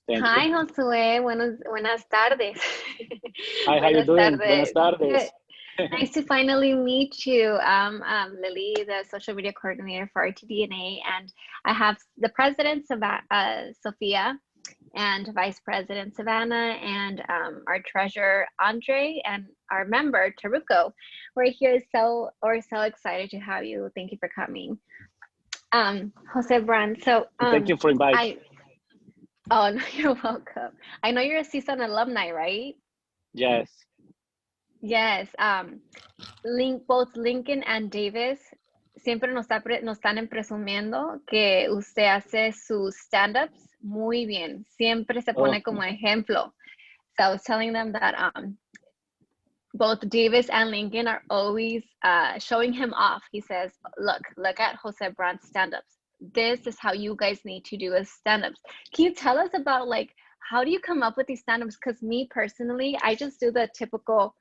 Thank you. Hi, Josue. Buenas tardes. Hi, how you Buenas doing? Buenas tardes. Good. tardes. Nice to finally meet you. Lily, the social media coordinator for RTDNA, and I have the president, Sophia, and vice president, Savannah, and our treasurer, Andre, and our member, Taruko. We're here so excited to have you. Thank you for coming. Jose Bran. So Thank you for inviting. I Oh, no, you're welcome. I know you're a CSUN alumni, right? Yes. Yes. Both Lincoln and Davis siempre nos están presumiendo que usted hace sus stand-ups muy bien. Siempre se Oh, pone como ejemplo. So I was telling them that both Davis and Lincoln are always showing him off. He says, look at Jose Brand's stand-ups. This is how you guys need to do as stand-ups. Can you tell us about like, how do you come up with these stand-ups? Because me personally, I just do the typical,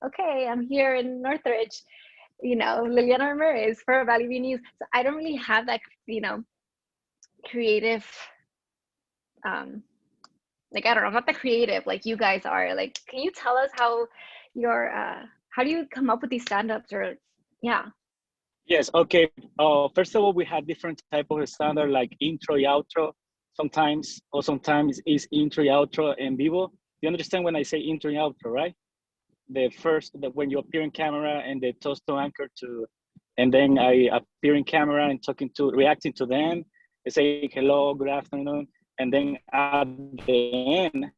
okay, I'm here in Northridge, Liliana Ramirez for Valley View News. So I don't really have that, creative, like, I don't know, I'm not that creative like you guys are. Like, can you tell us how do you come up with these stand-ups or, yeah. yes. Okay. First of all, we have different type of standard like intro, outro. Sometimes is intro, outro, and vivo. You understand when I say intro and outro, right? When you appear in camera and they toast to anchor to, and then I appear in camera and reacting to them. I say hello, good afternoon, and then at the end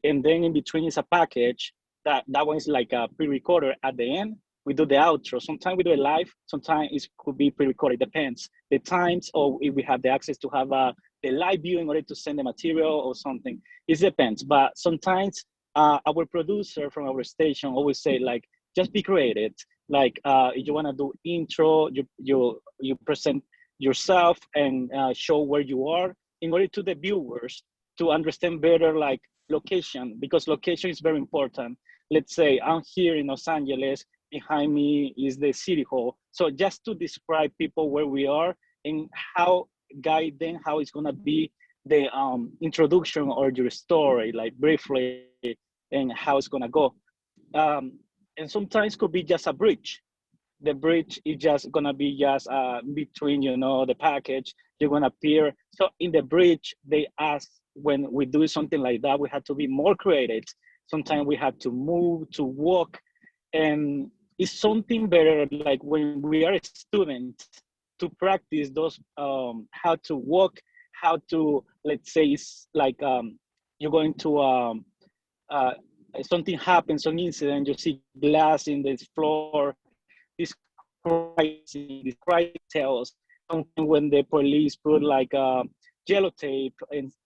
and then in between is a package that one is like a pre-recorder. At the end we do the outro. Sometimes we do it live, sometimes it could be pre-recorded. Depends the times, or if we have the access to have the live view in order to send the material or something. It depends, but sometimes our producer from our station always say like, just be creative. Like if you want to do intro, you present yourself and show where you are in order to the viewers to understand better like location, because location is very important. Let's say I'm here in Los Angeles, behind me is the city hall. So just to describe people where we are and how guide them, how it's gonna be the introduction or your story, like briefly, and how it's gonna go. And sometimes could be just a bridge. The bridge is just gonna be just between, the package. You're gonna appear. So in the bridge, they ask, when we do something like that, we have to be more creative. Sometimes we have to move, to walk, and it's something better like when we are a student to practice those how to walk, how to, let's say, it's like you're going to uh, something happens, some incident, you see glass in the floor, this cry tells something when the police put like yellow tape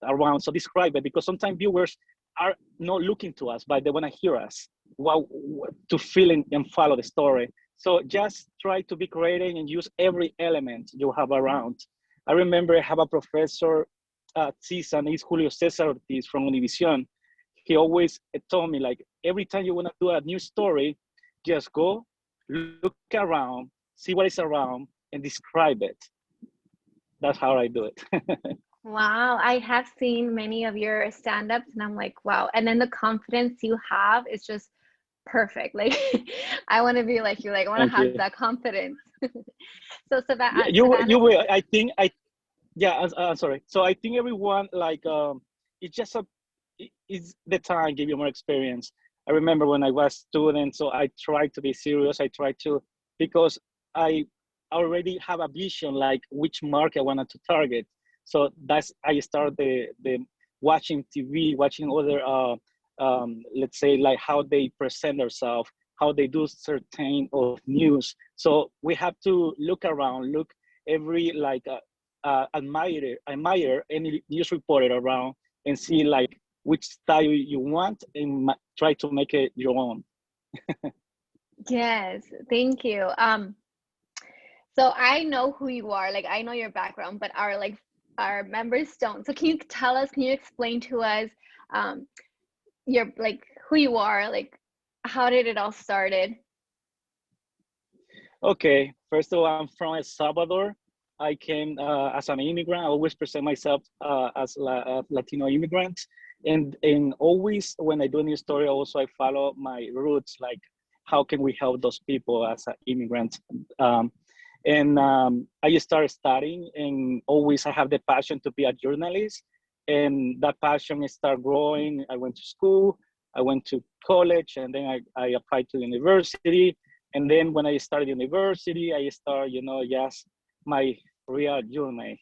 around. So describe it, because sometimes viewers are not looking to us, but they want to hear us, to feel and follow the story. So just try to be creative and use every element you have around. I remember I have a professor at CSUN, he's Julio Cesar Ortiz from Univision. He always told me, like, every time you want to do a new story, just go, look around, see what is around, and describe it. That's how I do it. Wow, I have seen many of your stand-ups and I'm like, wow. And then the confidence you have is just perfect. Like I want to be like you, like I want to Thank have you. that confidence. So Yeah, Savannah, you will. I think yeah. I'm sorry. So I think everyone like it's just it's the time give you more experience. I remember when I was student, so I tried to be serious. I tried to, because I already have a vision like which market I wanted to target. So that's I started the watching TV, watching other let's say like how they present themselves, how they do certain of news. So we have to look around, look every like admire any news reporter around and see like which style you want and try to make it your own. yes, thank you. So I know who you are, like I know your background, but our members don't. So can you tell us, can you explain to us um your like who you are, like how did it all started? Okay, first of all, I'm from El Salvador. I came as an immigrant. I always present myself as a Latino immigrant, and always when I do a new story, also I follow my roots, like how can we help those people as an immigrant. I started studying, and always I have the passion to be a journalist, and that passion started growing. I went to school, I went to college, and then I applied to university. And then when I started university, I started, yes, my real journey.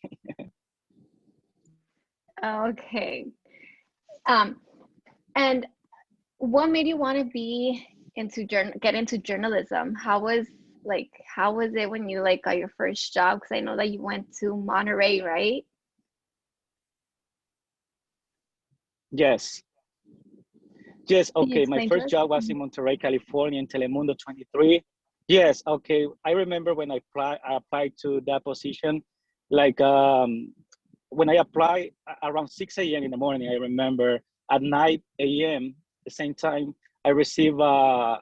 Okay. And what made you want to be get into journalism? How was it when you got your first job? Because I know that you went to Monterey, right? Yes. Yes, Can you okay. My explain to first us? job was in Monterey, California, in Telemundo 23. Yes, okay. I remember when I applied to that position, like when I applied around 6 a.m. in the morning, I remember at 9 a.m., the same time, I received the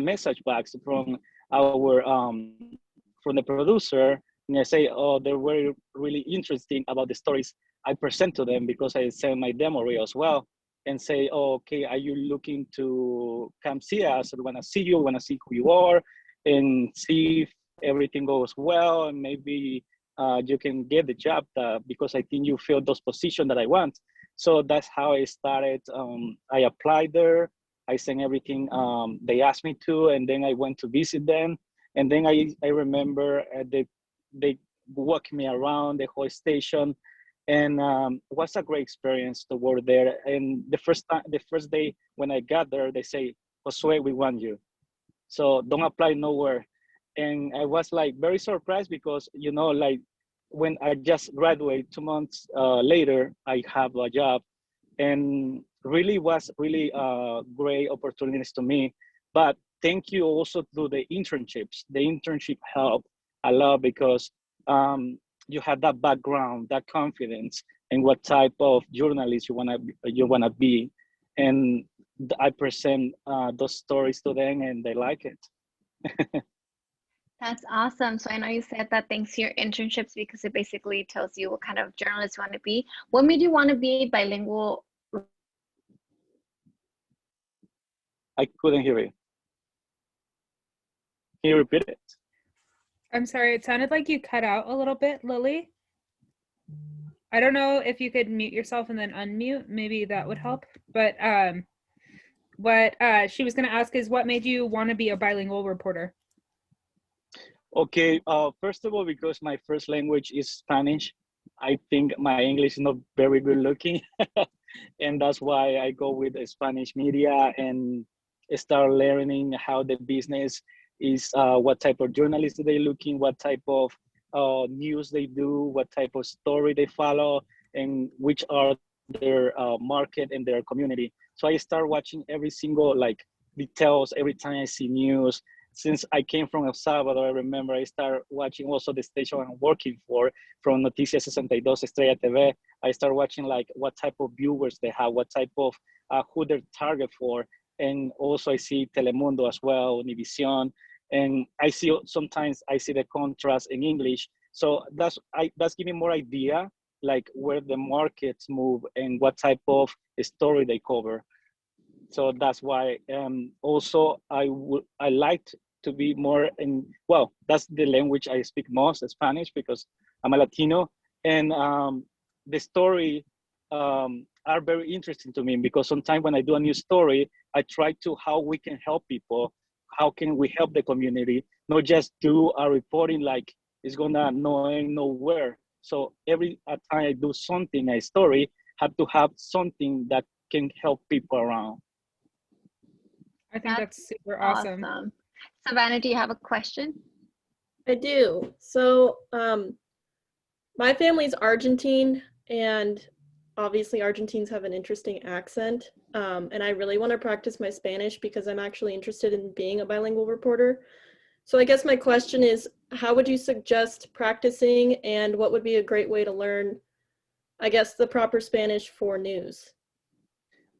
message box from the producer, and I say, oh, they were really interesting about the stories I present to them, because I send my demo reel as well, and say, oh, okay, are you looking to come see us? I want to see you, want to see who you are, and see if everything goes well, and maybe you can get the job, because I think you fill those positions that I want. So that's how I started. I applied there. I sent everything they asked me to, and then I went to visit them. And then I remember they walked me around the whole station, and it was a great experience to work there. And the first day when I got there, they say, Josue, we want you, so don't apply nowhere. And I was like very surprised, because like when I just graduated 2 months later, I have a job, and really was really great opportunities to me. But thank you also to the internships. The internship helped a lot, because you have that background, that confidence, and what type of journalist you wanna be, and I present those stories to them, and they like it. That's awesome. So I know you said that thanks to your internships, because it basically tells you what kind of journalist you want to be. What made you want to be a bilingual? I couldn't hear you. Can you repeat it? I'm sorry, it sounded like you cut out a little bit, Lily. I don't know if you could mute yourself and then unmute. Maybe that would help. But what she was going to ask is, what made you want to be a bilingual reporter? Okay, first of all, because my first language is Spanish, I think my English is not very good looking. And that's why I go with the Spanish media and start learning how the business is, what type of journalists they looking, what type of news they do, what type of story they follow, and which are their market and their community. So I start watching every single details every time I see news. Since I came from El Salvador, I remember I started watching also the station I'm working for, from Noticias 62 Estrella TV. I started watching what type of viewers they have, what type of who they're target for, and also I see Telemundo as well, Univision, and sometimes I see the contrast in English. So that's giving more idea where the markets move and what type of story they cover. So that's why also I like to be more in, well, that's the language I speak most, Spanish, because I'm a Latino, and the story are very interesting to me, because sometimes when I do a new story, I try to how we can help people, how can we help the community, not just do a reporting like it's gonna nowhere. So every time I do something, a story, have to have something that can help people around. I think that's super awesome. Savannah, do you have a question? I do. So my family's Argentine, and obviously Argentines have an interesting accent. And I really want to practice my Spanish because I'm actually interested in being a bilingual reporter. So I guess my question is, how would you suggest practicing, and what would be a great way to learn, I guess, the proper Spanish for news?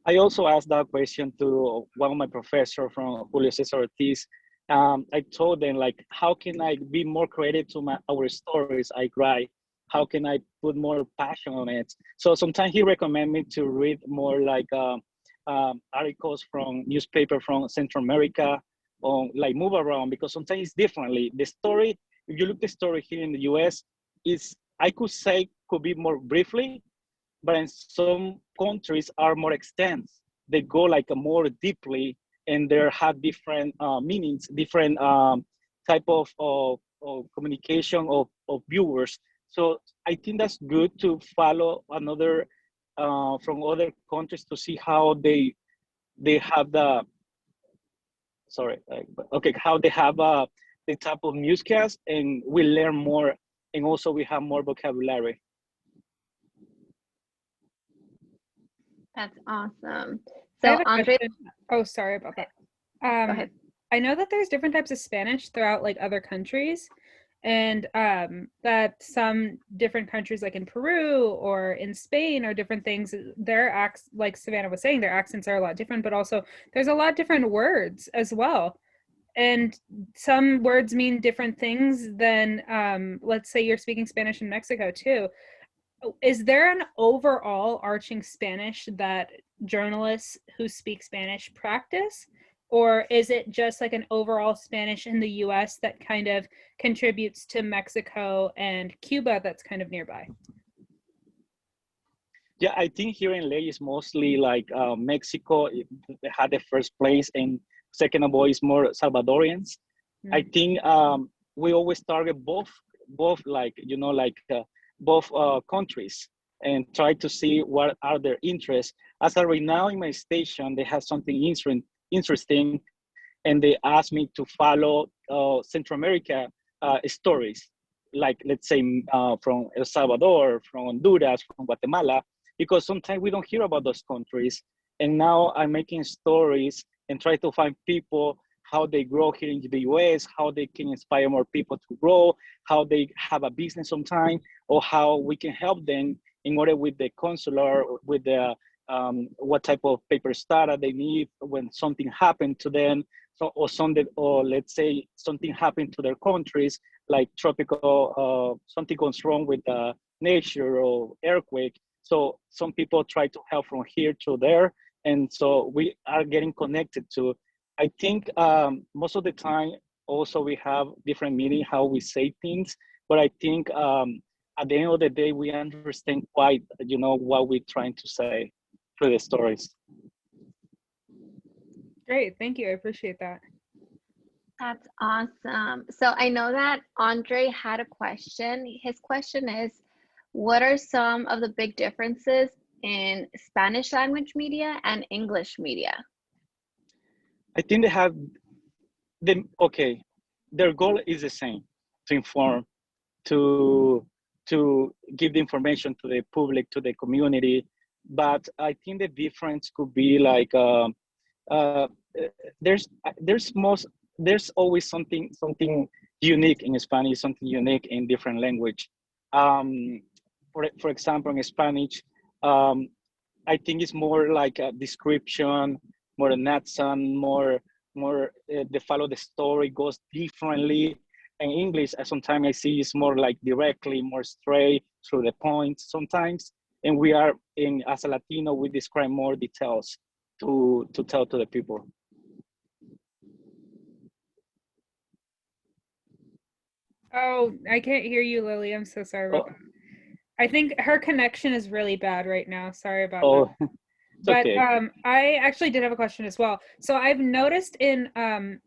I also asked that question to one of my professors from Julio Cesar Ortiz, I told them like, how can I be more creative to our stories I write? How can I put more passion on it? So sometimes he recommend me to read more like articles from newspaper from Central America, or like move around, because sometimes it's differently. The story, if you look the story here in the US, is, I could say, could be more briefly, but in some countries are more extensive. They go like a more deeply, and they have different meanings, different type of communication of viewers. So I think that's good to follow another from other countries to see how they have the, sorry, okay, how they have the type of newscast, and we learn more, and also we have more vocabulary. That's awesome. I So have a Andre, question. Oh, sorry about that. go ahead. I know that there's different types of Spanish throughout like other countries, and that some different countries, like in Peru or in Spain, or different things, their like Savannah was saying, their accents are a lot different, but also there's a lot different words as well. And some words mean different things than, let's say you're speaking Spanish in Mexico too. Is there an overall arching Spanish that journalists who speak Spanish practice? Or is it just like an overall Spanish in the US that kind of contributes to Mexico and Cuba that's kind of nearby? Yeah, I think here in LA is mostly like Mexico had the first place, and second of all is more Salvadorians. I think we always target both like, you know, like both countries, and try to see what are their interests. As of right now in my station, they have something interesting, and they asked me to follow Central America stories, like let's say from El Salvador, from Honduras, from Guatemala, because sometimes we don't hear about those countries. And now I'm making stories and try to find people, how they grow here in the US, how they can inspire more people to grow, how they have a business sometime, or how we can help them in order with the consular, with the what type of paper starter they need when something happened to them. So, or something, or let's say something happened to their countries, like tropical, something goes wrong with nature or earthquake. So some people try to help from here to there, and so we are getting connected to. I think most of the time, also we have different meaning how we say things, but I think at the end of the day, we understand quite, you know, what we're trying to say through the stories. Great, thank you. I appreciate that. That's awesome. So I know that Andre had a question. His question is, what are some of the big differences in Spanish language media and English media? I think they have okay, their goal is the same, to inform, to give the information to the public, to the community. But I think the difference could be like uh, there's there's always something unique in Spanish, something unique in different language. For example, in Spanish, I think it's more like a description, more an accent, more the follow the story goes differently. In English, sometimes I see it's more like directly, more straight through the point sometimes. And we are in, as a Latino, we describe more details to tell to the people. Oh, I can't hear you, Lily. I'm so sorry about that. I think her connection is really bad right now. Sorry about that. It's But okay. I actually did have a question as well. So I've noticed in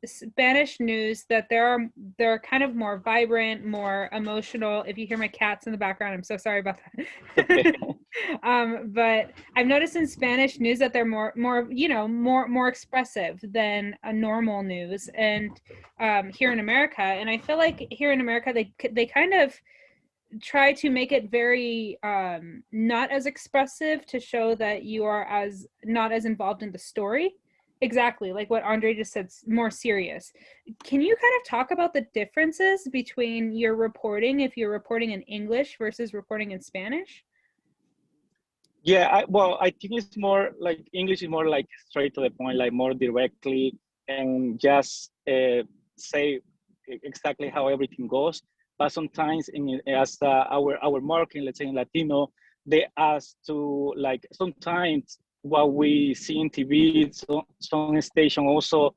Spanish news that they're kind of more vibrant, more emotional. If you hear my cats in the background, I'm so sorry about that. Okay. But I've noticed in Spanish news that they're more expressive than a normal news, and here in America. And I feel like here in America they kind of try to make it very not as expressive, to show that you are not as involved in the story. Exactly, like what Andre just said, more serious. Can you kind of talk about the differences between your reporting, if you're reporting in English versus reporting in Spanish? Yeah, well, I think it's more like English is more like straight to the point, like more directly, and just say exactly how everything goes. But sometimes, as our marketing, let's say in Latino, they ask to like sometimes what we see in TV, so some station also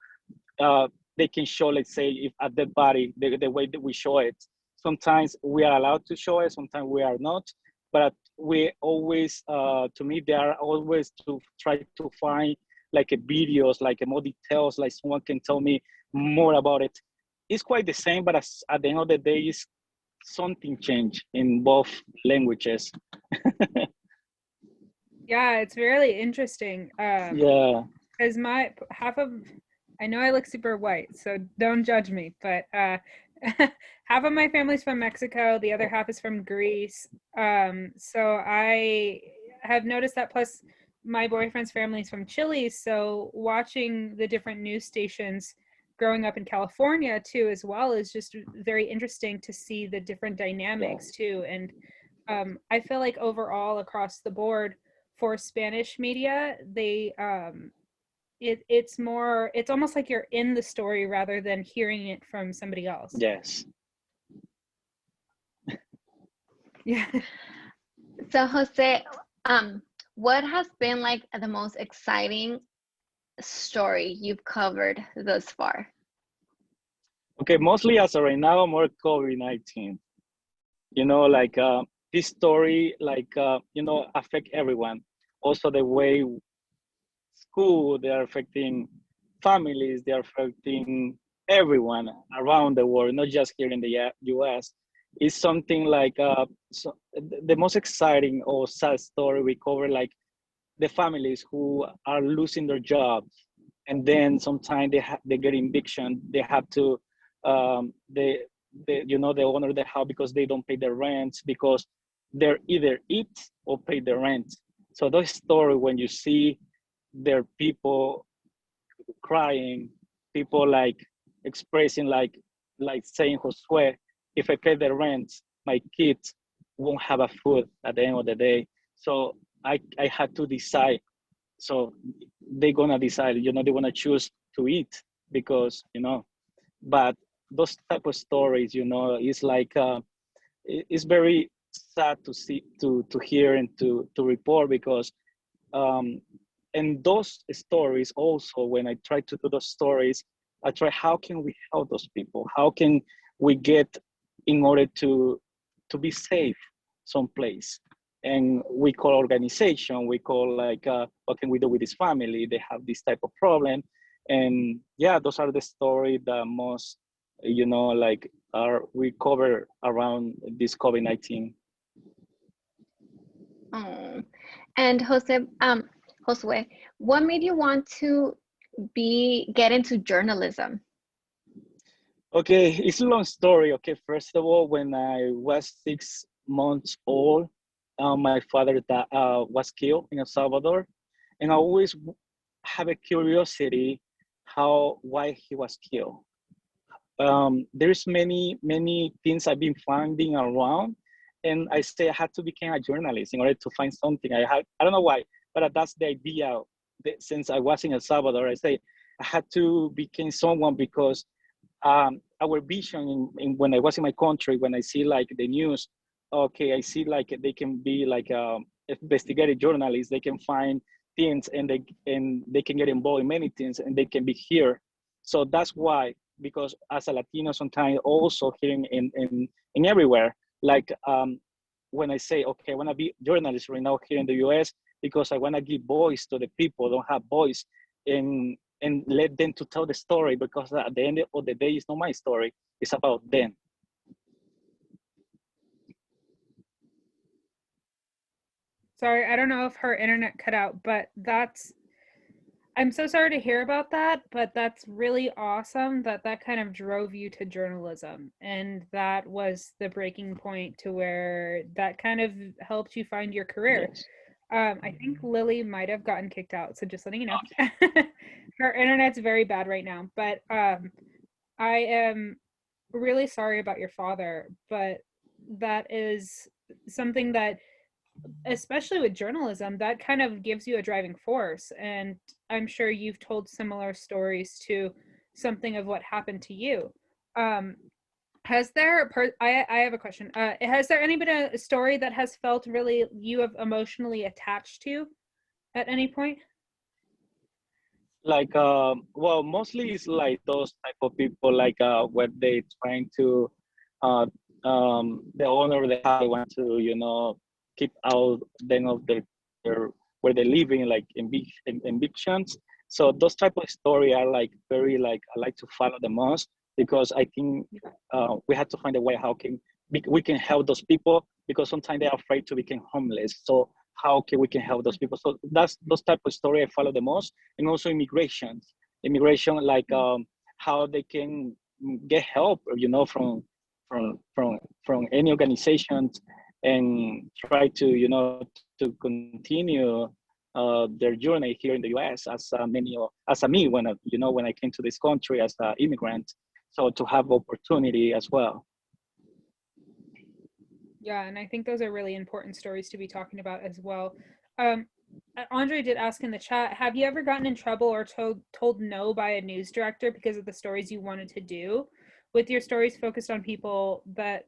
they can show, let's say, if a dead body, the way that we show it. Sometimes we are allowed to show it, sometimes we are not. But we always, to me, they are always to try to find like a videos, like a more details, like someone can tell me more about it. It's quite the same, but at the end of the day, it's something changed in both languages. Yeah, it's really interesting. Yeah. Because I know I look super white, so don't judge me, but half of my family's from Mexico, the other half is from Greece. So I have noticed that, plus my boyfriend's family is from Chile, so watching the different news stations growing up in California too, as well, is just very interesting to see the different dynamics too. And I feel like overall across the board for Spanish media, they it's almost like you're in the story rather than hearing it from somebody else. Yes. Yeah. So Jose, what has been like the most exciting story you've covered thus far? Okay, mostly as of right now, more COVID-19. You know, like this story, like you know, affect everyone. Also, the way school, they are affecting families, they are affecting everyone around the world, not just here in the US. It's something like the most exciting or sad story we cover, like the families who are losing their jobs, and then sometimes they get eviction. They have to they you know, they owner the house because they don't pay their rent, because they're either eat or pay the rent. So those story, when you see their people crying, people like expressing like saying, Josue, if I pay the rent, my kids won't have a food at the end of the day. So I had to decide. So they're gonna decide, you know, they wanna choose to eat because, you know, but those type of stories, you know, it's like it's very sad to see, to hear and to report, because um, and those stories also, when I try to do those stories, I try, how can we help those people, how can we get in order to be safe someplace. And we call organization, we call like what can we do with this family, they have this type of problem. And yeah, those are the story that most, you know, like are we cover around this COVID-19. Oh. And Josue, what made you want to get into journalism? Okay, it's a long story. Okay, first of all, when I was 6 months old, my father was killed in El Salvador, and I always have a curiosity why he was killed. There's many things I've been finding around, and I say I had to become a journalist in order to find something. I don't know why, but that's the idea. Since I was in El Salvador, I say I had to become someone, because our vision when I was in my country, when I see like the news, okay, I see like they can be like investigative journalists, they can find things, and they can get involved in many things, and they can be here. So that's why, because as a Latino, sometimes also hearing in everywhere, like when I say, okay, I want to be journalist right now here in the US, because I want to give voice to the people who don't have voice, and let them to tell the story, because at the end of the day, it's not my story, it's about them. Sorry, I don't know if her internet cut out, but I'm so sorry to hear about that, but that's really awesome that kind of drove you to journalism, and that was the breaking point to where that kind of helped you find your career. Yes. I think Lily might have gotten kicked out, so just letting you know. Her internet's very bad right now, but I am really sorry about your father, but that is something that, especially with journalism, that kind of gives you a driving force. And I'm sure you've told similar stories to something of what happened to you. Has there, I have a question. Has there been a story that has felt really, you have emotionally attached to at any point? Like, well, mostly it's like those type of people, like when they trying to, the owner of the house, they want to, you know, keep out them of their where they live in, like evictions. So those type of story are like very like I like to follow the most, because I think we have to find a way how can we can help those people, because sometimes they're afraid to become homeless. So how can we can help those people? So that's those type of story I follow the most. And also immigration, like how they can get help, you know, from any organizations, and try to, you know, to continue their journey here in the U.S. as as me when you know, when I came to this country as an immigrant, so to have opportunity as well. Yeah, and I think those are really important stories to be talking about as well. Andre did ask in the chat, have you ever gotten in trouble or told no by a news director because of the stories you wanted to do? With your stories focused on people that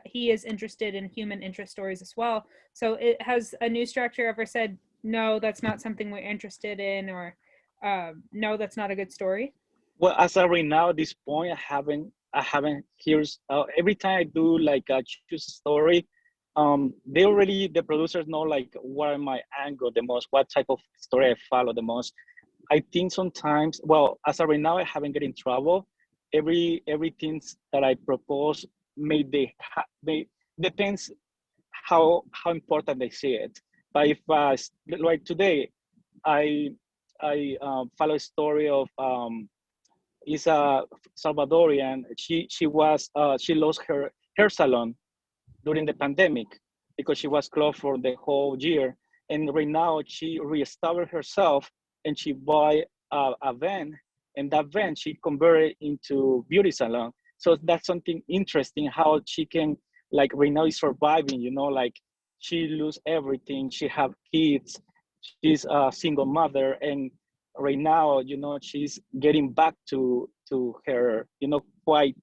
he is interested in, human interest stories as well. So has a news director ever said, no, that's not something we're interested in, or no, that's not a good story? Well, as of right now, at this point, I haven't hears every time I do like a choose story, the producers know like what are my angle the most, what type of story I follow the most. I think sometimes, well, as of right now, I haven't get in trouble. Everything that I propose may depends how important they see it. But if like today, I follow a story of is a Salvadorian. She lost her hair salon during the pandemic because she was closed for the whole year. And right now she reestablished herself, and she bought a van, and that van she converted into beauty salon. So that's something interesting how she can, like, right now is surviving, you know, like she lose everything. She have kids. She's a single mother, and right now, you know, she's getting back to her, you know, quite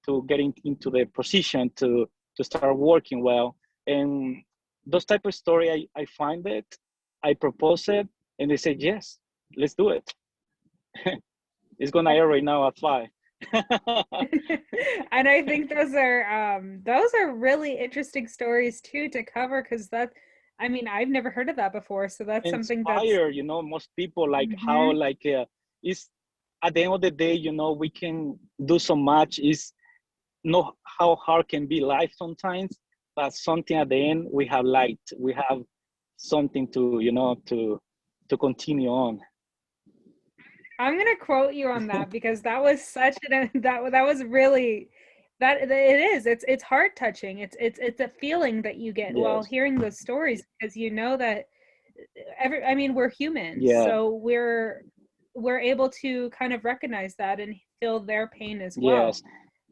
to getting into the position to start working well. And those type of story, I find it, I propose it, and they say yes, let's do it. It's gonna air right now at 5. And I think those are really interesting stories too to cover, because that, I mean, I've never heard of that before, so that's something that's Inspire, you know, most people, like how like is at the end of the day, you know, we can do so much. Is know how hard can be life sometimes, but something at the end we have light, we have something to, you know, to continue on. I'm gonna quote you on that, because that was such that was really, that it is, it's heart touching. It's a feeling that you get while Yes. hearing those stories, because you know that I mean, we're humans, Yeah. so we're able to kind of recognize that and feel their pain as well. Yes.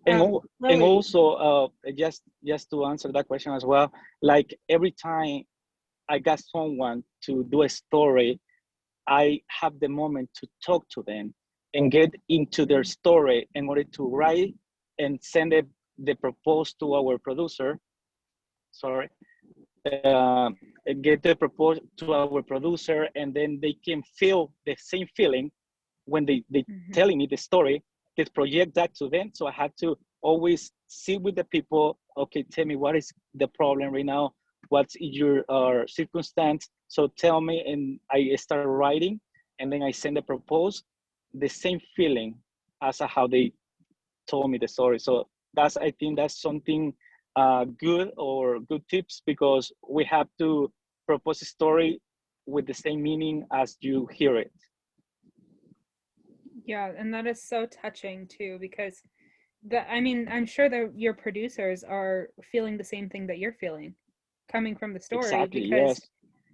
And and also just to answer that question as well, like every time I got someone to do a story, I have the moment to talk to them and get into their story in order to write and send the proposal to our producer. Sorry, get the proposal to our producer, and then they can feel the same feeling when they telling me the story. They project that to them. So I had to always sit with the people. Okay, tell me what is the problem right now. What's your circumstance? So tell me, and I start writing, and then I send the proposal, the same feeling as how they told me the story. So that's, I think that's something good, or good tips, because we have to propose a story with the same meaning as you hear it. Yeah, and that is so touching too, because I mean, I'm sure that your producers are feeling the same thing that you're feeling coming from the story. Exactly. Because Yes.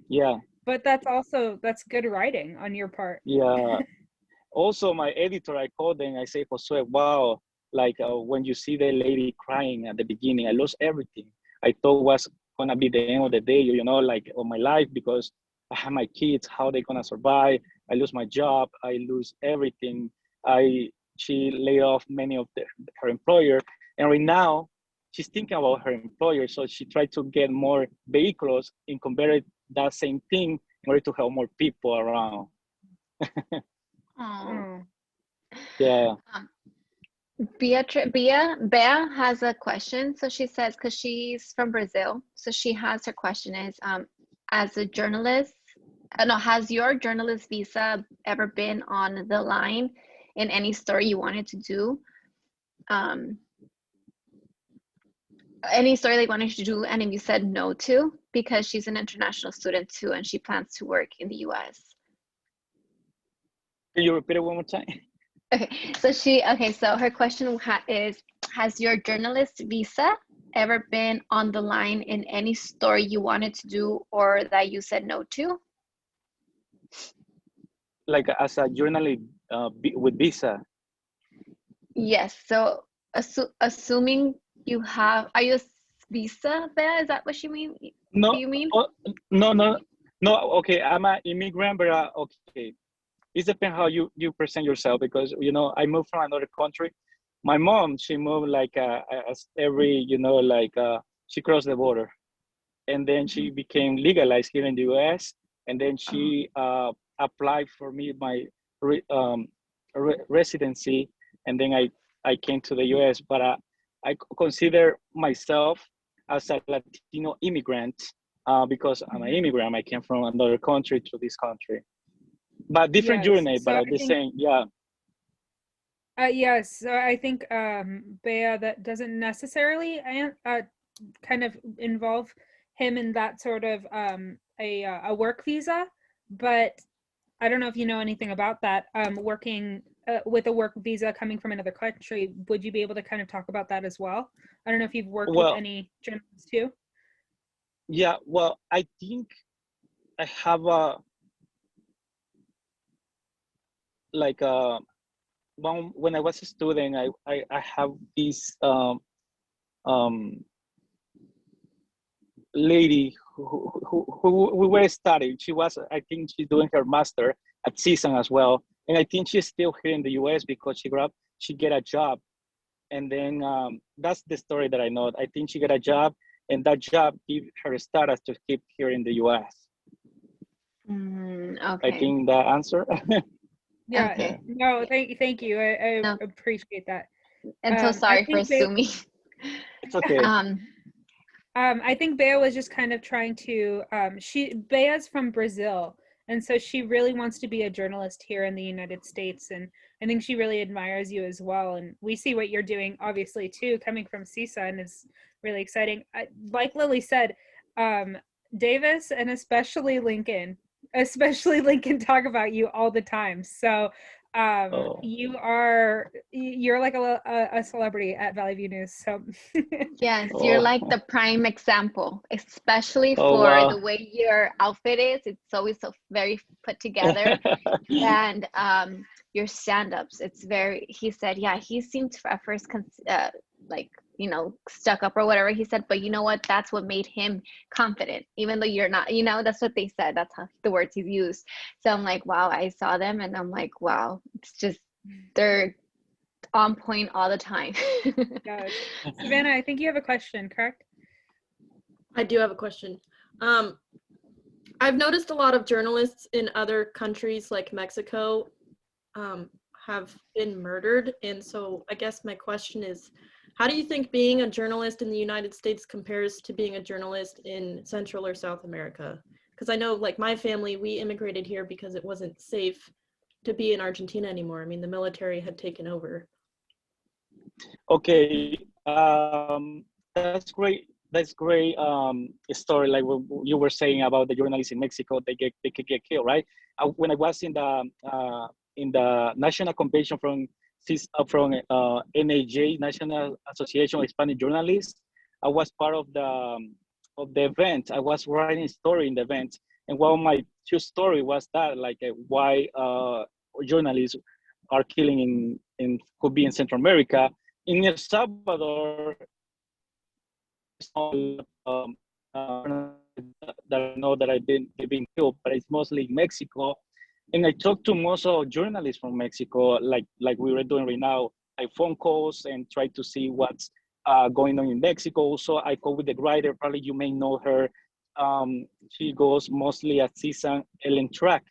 Yeah. but that's good writing on your part. Yeah. Also, my editor, I called them. I say, Josue, wow, like when you see the lady crying at the beginning, I lost everything. I thought was gonna be the end of the day, you know, like of my life, because I have my kids. How they gonna survive? I lose my job. I lose everything. she laid off many of her employer, and right now she's thinking about her employer. So she tried to get more vehicles and convert that same thing in order to help more people around. Oh. Yeah. Bea has a question. So she says, because she's from Brazil, so she has her question is, as a journalist, no, has your journalist visa ever been on the line in any story you wanted to do? Any story they wanted to do, and if you said no to, because she's an international student too, and she plans to work in the US. Can you repeat it one more time? Okay, so her question is, has your journalist visa ever been on the line in any story you wanted to do or that you said no to? Like as a journalist with visa? Yes, so assuming you have, are you a visa there? Is that what you mean? No, Do you mean? no. Okay, I'm an immigrant, but okay. It depends how you present yourself, because I moved from another country. My mom, she moved like every she crossed the border, and then she became legalized here in the U.S. And then she applied for me my residency, and then I came to the U.S. But I consider myself as a Latino immigrant because I'm an immigrant. I came from another country to this country. But different journey, but the same, yeah. Yes, so I think Bea, that doesn't necessarily kind of involve him in that sort of a work visa, but I don't know if you know anything about that. Working with a work visa coming from another country, would you be able to kind of talk about that as well? I don't know if you've worked with any journalists too. Yeah, well, I think I have when I was a student, I have this lady who we were studying. She was, I think she's doing her master at CSUN as well. And I think she's still here in the US because she get a job. And then that's the story that I know. I think she got a job, and that job gave her status to keep here in the US. Okay. I think that answer. Yeah. Okay. No, thank you. I appreciate that. And so sorry for assuming. It's okay. I think Bea was just kind of trying to, Bea's from Brazil, and so she really wants to be a journalist here in the United States, and I think she really admires you as well, and we see what you're doing, obviously, too, coming from CSUN is really exciting. Like Lily said, Davis and especially Lincoln talk about you all the time, so you're like a celebrity at Valley View News, so Yes, you're like the prime example, especially for wow. the way your outfit is. It's always so very put together. And your stand-ups, it's very, he said, yeah, he seemed at first like, stuck up or whatever he said, but you know what, that's what made him confident, even though you're not, that's what they said, that's how the words he's used. So I'm like, wow, I saw them and I'm like, wow, it's just, they're on point all the time. Yeah. Savannah, I think you have a question, correct? I do have a question. I've noticed a lot of journalists in other countries like Mexico have been murdered. And so I guess my question is, how do you think being a journalist in the United States compares to being a journalist in Central or South America? Because I know, like, my family, we immigrated here because it wasn't safe to be in Argentina anymore. I mean, the military had taken over. Okay, that's great. That's great story. Like what you were saying about the journalists in Mexico, they could get killed, right? When I was in the national convention from NAJ, National Association of Hispanic Journalists, I was part of the event. I was writing a story in the event, and one of my two story was that, like, why journalists are killing could be in Central America. In El Salvador, that I know that they've been killed, but it's mostly in Mexico. And I talked to most of journalists from Mexico, like we were doing right now, like phone calls and try to see what's going on in Mexico. So I call with the writer, probably you may know her. She goes mostly at CSUN Ellen Track.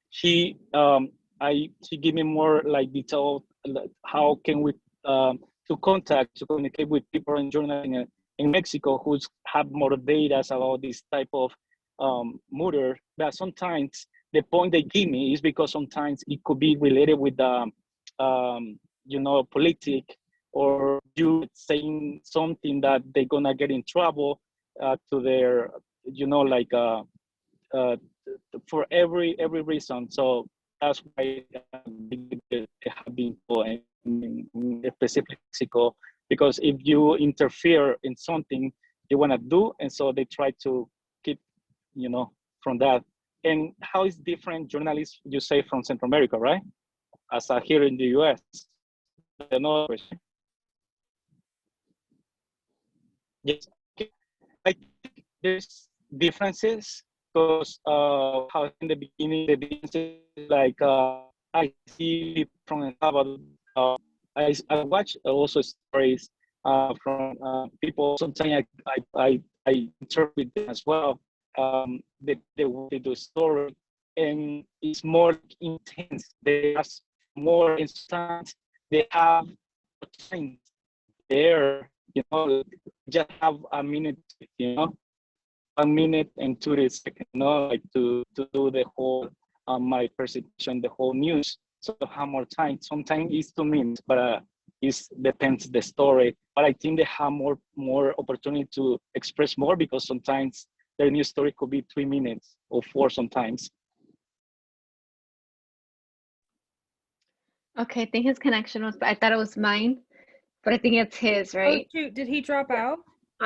She she give me more like detail how can we to contact to communicate with people in journalism in Mexico who have more data about this type of murder. But sometimes the point they give me is because sometimes it could be related with you know, politic, or you saying something that they're gonna get in trouble to their, you know, like for every reason. So that's why they have been in specific Mexico, because if you interfere in something you want to do, and so they try to keep, you know, from that. And how is different journalists, you say, from Central America, right? As here in the US. Another question. Yes, I think there's differences because how in the beginning the differences like I see people from El Salvador. I watch also stories from people. Sometimes I interpret them as well. They do story, and it's more intense. They are more instant. They have time there, you know, just have a minute, you know, 1 minute and 2 seconds, you know, like to do the whole my presentation, the whole news. So how more time? Sometimes it's 2 minutes, but it depends the story. But I think they have more opportunity to express more, because sometimes their news story could be 3 minutes or 4 sometimes. Okay, I think his connection was, I thought it was mine, but I think it's his, right? Oh, shoot. Did he drop out?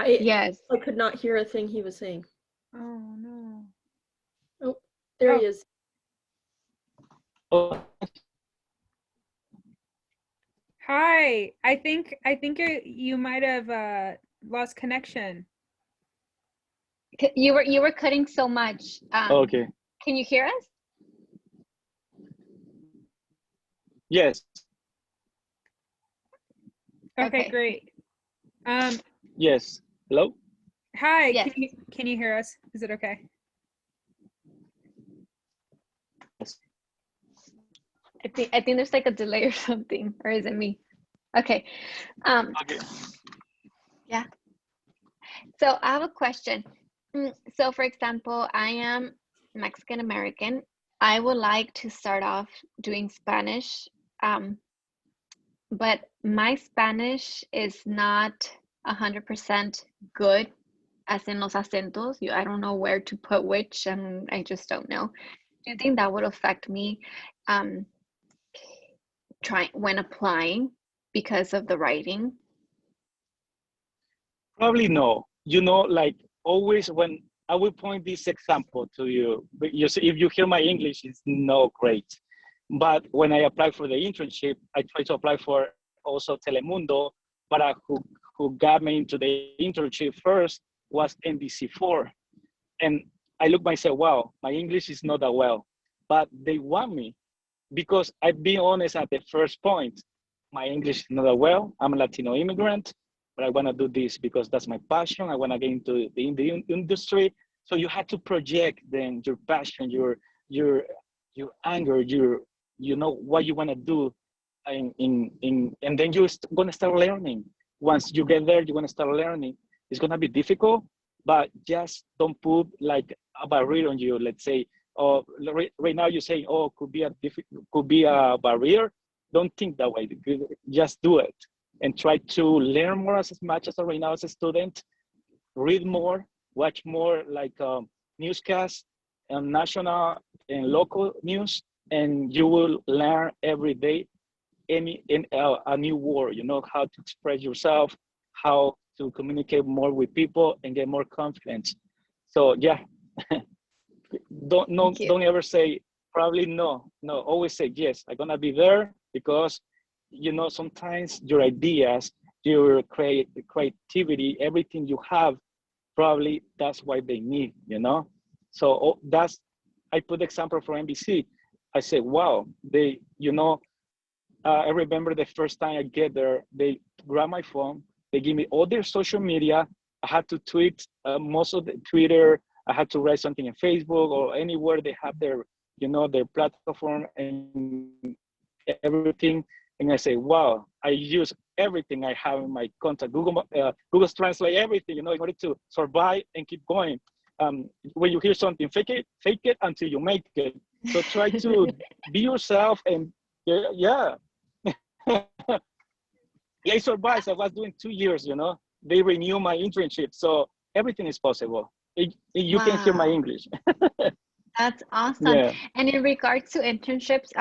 Yes. I could not hear a thing he was saying. Oh, no. Oh, there he Oh. is. Oh, Hi. I think you might have lost connection. You were cutting so much. okay. Can you hear us? Yes. Okay, Okay. great. Yes. Hello? Hi. Yes. Can you hear us? Is it okay? Yes. I think there's like a delay or something, or is it me? Okay. Okay. Yeah. So I have a question. So for example, I am Mexican American. I would like to start off doing Spanish, but my Spanish is not 100% good, as in los acentos. I don't know where to put which, and I just don't know. Do you think that would affect me when applying because of the writing? Probably no. You know, like always when I will point this example to you, but you see, if you hear my English, it's not great. But when I applied for the internship, I tried to apply for also Telemundo, but who got me into the internship first was NBC4. And I look myself, wow, my English is not that well, but they want me because I've been honest at the first point. My English is not that well. I'm a Latino immigrant, but I want to do this because that's my passion. I want to get into the industry. So you have to project then your passion, your anger, you know what you want to do, and then you're gonna start learning. Once you get there, you're gonna start learning. It's gonna be difficult, but just don't put like a barrier on you. Let's say, oh, right now you're saying, oh, could be a barrier. Don't think that way. Just do it and try to learn more as much as right now as a student. Read more, watch more like newscasts and national and local news, and you will learn every day a new word. You know how to express yourself, how to communicate more with people, and get more confidence. So yeah, don't ever say probably no. No, always say yes. I'm gonna be there because you know sometimes your ideas, your creativity, everything you have, probably that's why they need. You know, so that's I put the example from NBC. I said, wow, they, I remember the first time I get there, they grab my phone, they give me all their social media. I had to tweet most of the Twitter. I had to write something in Facebook or anywhere they have their, their platform and everything. And I say, wow, I use everything I have in my contact, Google Translate, everything, in order to survive and keep going. When you hear something, fake it until you make it. So try to be yourself and yeah. Yeah, I survived. I was doing 2 years, They renew my internship. So everything is possible. You can hear my Wow. English. That's awesome. Yeah. And in regards to internships,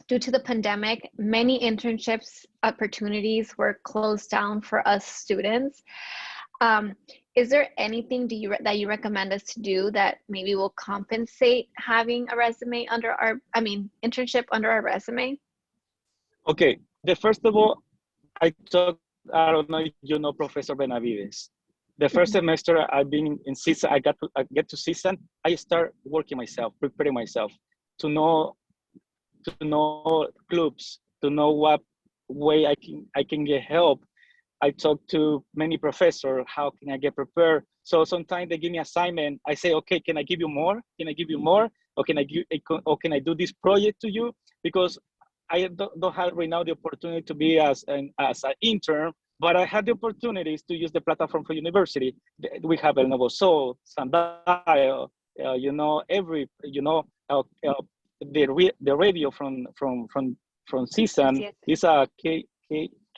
due to the pandemic, many internships opportunities were closed down for us students. Is there anything that you recommend us to do that maybe will compensate having a resume internship under our resume? Okay. The first of all, I don't know if you know Professor Benavides. The first semester I've been in CSUN, I get to CSUN, I start working myself, preparing myself to know clubs, to know what way I can get help. I talk to many professors, how can I get prepared? So sometimes they give me assignment. I say, okay, can I give you more? Can I give you more? Or can I do this project to you? Because I don't have right now the opportunity to be as an intern, but I had the opportunities to use the platform for university. We have El Nuevo Sol, Sundial, the radio from CSUN is a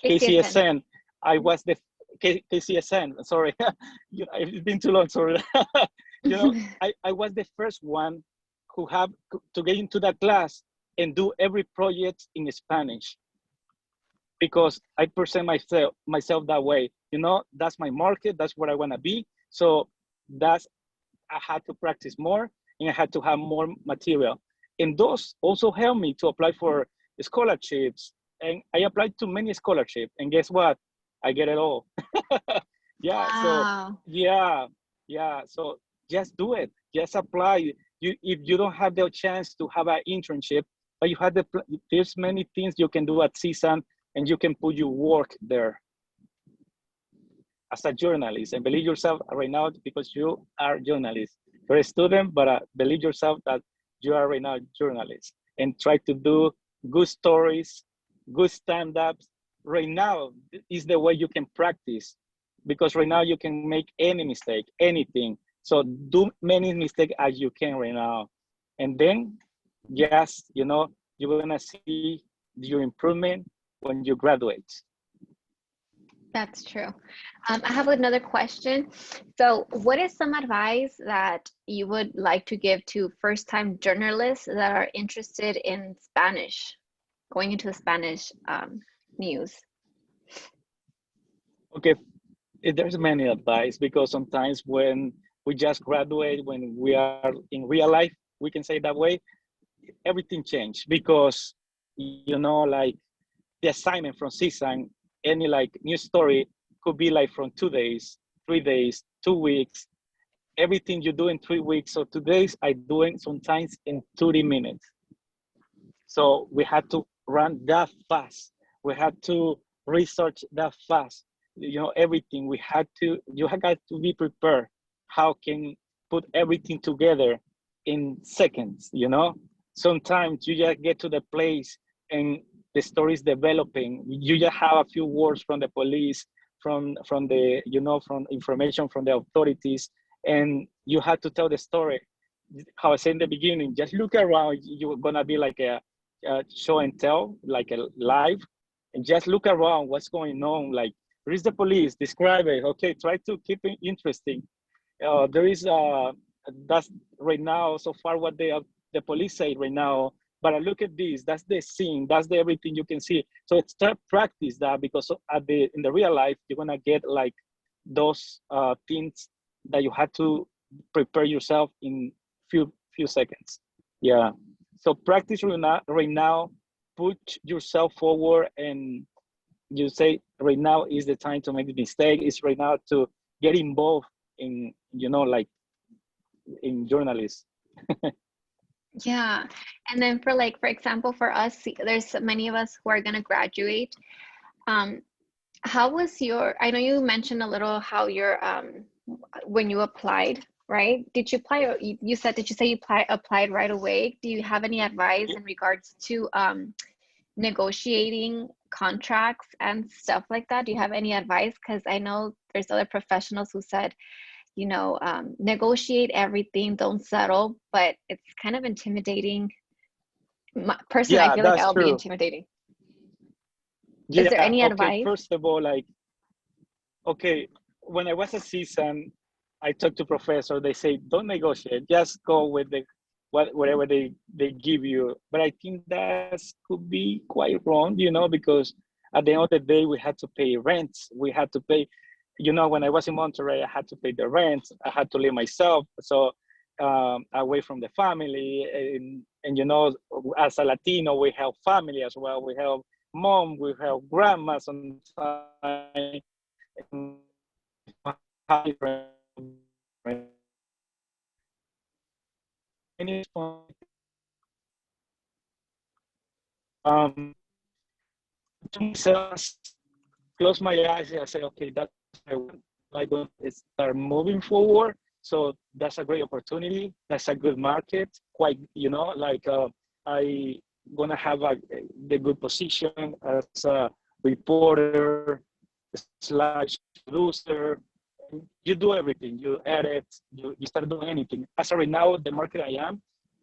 KCSN. I was the KCSN. Sorry, it's been too long. Sorry. I was the first one who have to get into that class and do every project in Spanish, because I present myself that way. That's my market. That's where I want to be. So I had to practice more, and I had to have more material. And those also helped me to apply for scholarships. And I applied to many scholarships. And guess what? I get it all. Yeah. Wow. So yeah. So just do it. Just apply. If you don't have the chance to have an internship, but there's many things you can do at CSUN, and you can put your work there as a journalist. And believe yourself right now, because you are a journalist. You're a student, but believe yourself that you are right now a journalist, and try to do good stories, good stand-ups. Right now is the way you can practice, because right now you can make any mistake, anything. So do many mistakes as you can right now. And then, yes, you're gonna see your improvement when you graduate. That's true. I have another question. So what is some advice that you would like to give to first-time journalists that are interested in Spanish, going into the Spanish news? Okay, there's many advice, because sometimes when we just graduate, when we are in real life, we can say that way, everything changed, because, like the assignment from CSUN, any like news story could be like from 2 days, 3 days, 2 weeks. Everything you do in 3 weeks or 2 days, I doing sometimes in 30 minutes. So we had to run that fast. We had to research that fast. Everything you got to be prepared. How can put everything together in seconds, Sometimes you just get to the place and the story is developing. You just have a few words from the police, from the, from information from the authorities, and you have to tell the story. How I said in the beginning, just look around. You're gonna be like a show and tell, like a live, and just look around what's going on. Like, where is the police? Describe it. Okay, try to keep it interesting. There is that's right now so far what the police say right now. But look at this. That's the scene. That's the everything you can see. So start practice that, because in the real life you're gonna get like those things that you had to prepare yourself in few seconds. Yeah. So practice right now. Put yourself forward, and you say right now is the time to make the mistake. It's right now to get involved in like in journalists. Yeah. And then for like, for example, for us, there's many of us who are going to graduate. Um, how was your, I know you mentioned a little how your, when you applied, right? Did you apply, or you said, did you say you applied right away? Do you have any advice in regards to negotiating contracts and stuff like that? Do you have any advice? Because I know there's other professionals who said, negotiate everything, don't settle, but it's kind of intimidating. Personally, I Yeah, feel like that's I'll be true. intimidating. Is there Yeah, any okay. advice? First of all, like, okay, when I was a CSUN, I talked to professor. They say don't negotiate, just go with the whatever they give you. But I think that could be quite wrong, because at the end of the day, we had to pay rents. We had to pay, when I was in Monterrey, I had to pay the rent. I had to live myself, so away from the family. And as a Latino, we have family as well. We have mom, we have grandma sometimes. Um, to myself, close my eyes and I say, okay, that's what I want. I'm going to start moving forward. So that's a great opportunity. That's a good market. Quite, I gonna have the good position as a reporter slash producer. You do everything. You edit. You start doing anything. As of right now, the market I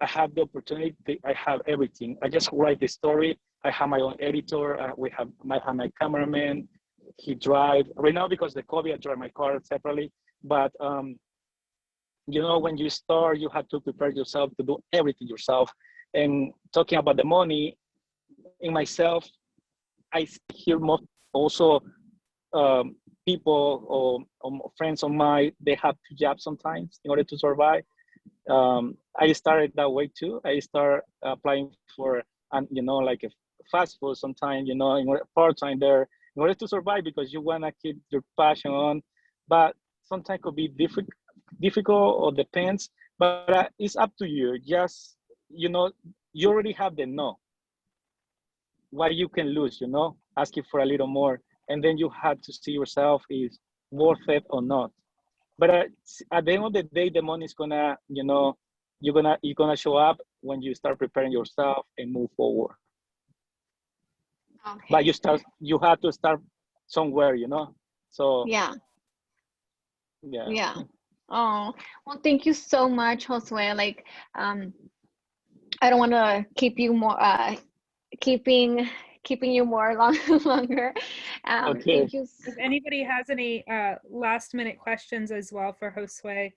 have the opportunity. I have everything. I just write the story. I have my own editor. I have my cameraman. He drive right now because the COVID. I drive my car separately. But when you start, you have to prepare yourself to do everything yourself. And talking about the money, in myself, I hear most also people or friends of mine, they have two jobs sometimes in order to survive. I started that way too. I start applying for, like a fast food sometimes, in order part-time there in order to survive because you want to keep your passion on. But sometimes could be difficult or depends, but it's up to you. Just, you already have the no. What you can lose, asking for a little more. And then you have to see yourself is worth it or not. But at the end of the day, the money is gonna, you're gonna show up when you start preparing yourself and move forward. Okay. But you have to start somewhere, So Yeah. yeah. Yeah. Oh, well, thank you so much, Josue. Like, I don't want to keep you more, keeping you more longer. Okay. Thank you. If anybody has any last minute questions as well for Josue,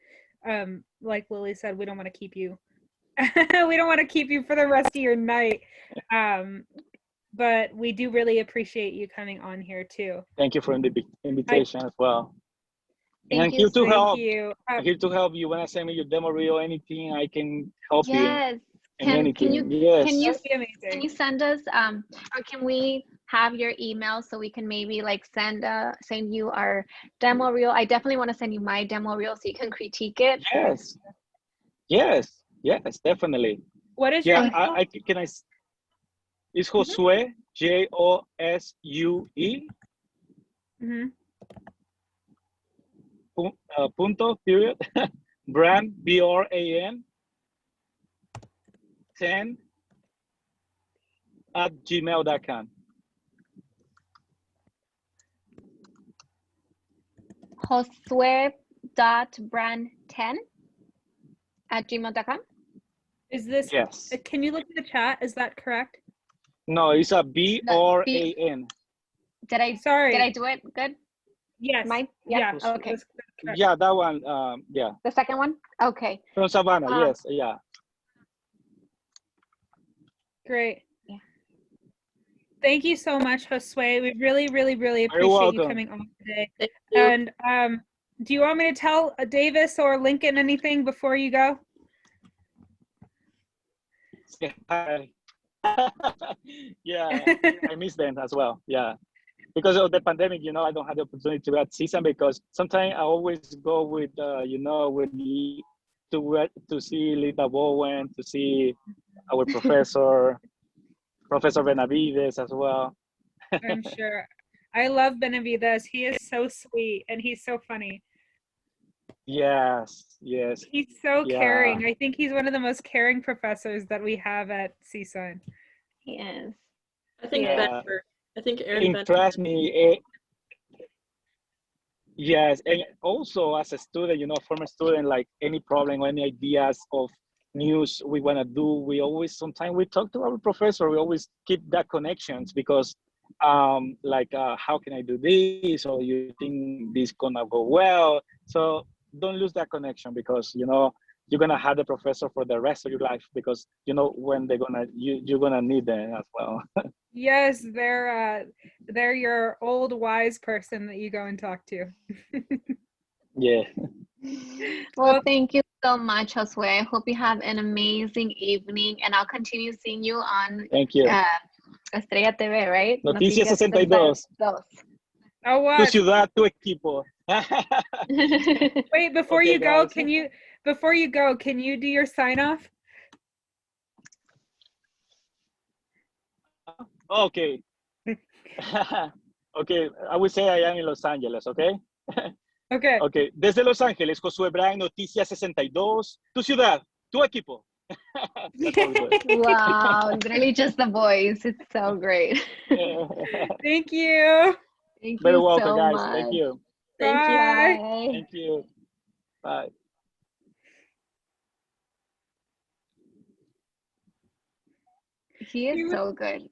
like Lily said, we don't want to keep you. We don't want to keep you for the rest of your night. But we do really appreciate you coming on here too. Thank you for the invitation as well. And I'm Thank here you. to help. Thank you. I'm here to help you. When I send me your demo reel, anything I can help you. Yes. In Can anything. you Yes. can you That would be amazing. can you send us or can we have your email so we can maybe like send you our demo reel? I definitely want to send you my demo reel so you can critique it. Yes, definitely. What is your Yeah, email? I can. It's Josue, Josue, Mm-hmm. punto, period, Bran, Bran, 10 at gmail.com. Josue.brand10 at gmail.com. Is this? Yes. Can you look at the chat? Is that correct? No, it's a Bran. Did I Sorry. do it good? Yes. Mine? Yeah. Yeah. Okay. Yeah, that one. Yeah. The second one? Okay. From Savannah. Yes. Yeah. Great. Yeah. Thank you so much, Josue. We really, really, really appreciate you coming on today. Thank you. And do you want me to tell Davis or Lincoln anything before you go? Say hi. Yeah, I miss them as well. Yeah. Because of the pandemic, I don't have the opportunity to go at CSUN because sometimes I always go with, with to see Linda Bowen, to see our professor, Professor Benavides as well. I'm sure. I love Benavides. He is so sweet and he's so funny. Yes, yes, He's so yeah. caring. I think he's one of the most caring professors that we have at CSUN. He is. I think Yeah. Benford. I think Aaron And Benford. trust me, yes, and also as a student, former student, like any problem or any ideas of news we want to do, we always, sometimes we talk to our professor, we always keep that connections because how can I do this? Or you think this gonna go well? So don't lose that connection because, you're gonna have the professor for the rest of your life because, when you're gonna need them as well. Yes, they're your old wise person that you go and talk to. Yeah. Well, thank you so much, Josue. I hope you have an amazing evening, and I'll continue seeing you on Thank you. Estrella TV, right? Noticias 62. Oh, Tu what? ciudad, tu equipo. Wait, before Okay, you go, guys. can you do your sign off? Okay. Okay, I will say I am in Los Angeles, okay? Okay. Okay, desde Los Ángeles, Josué Bran, Noticias 62. Tu ciudad, tu equipo. That's all good. Wow, literally just the voice. It's so great. Thank you. Thank Very you welcome, so guys. much. Thank you. Thank you. Bye. Bye. Thank you. Bye. He is so good.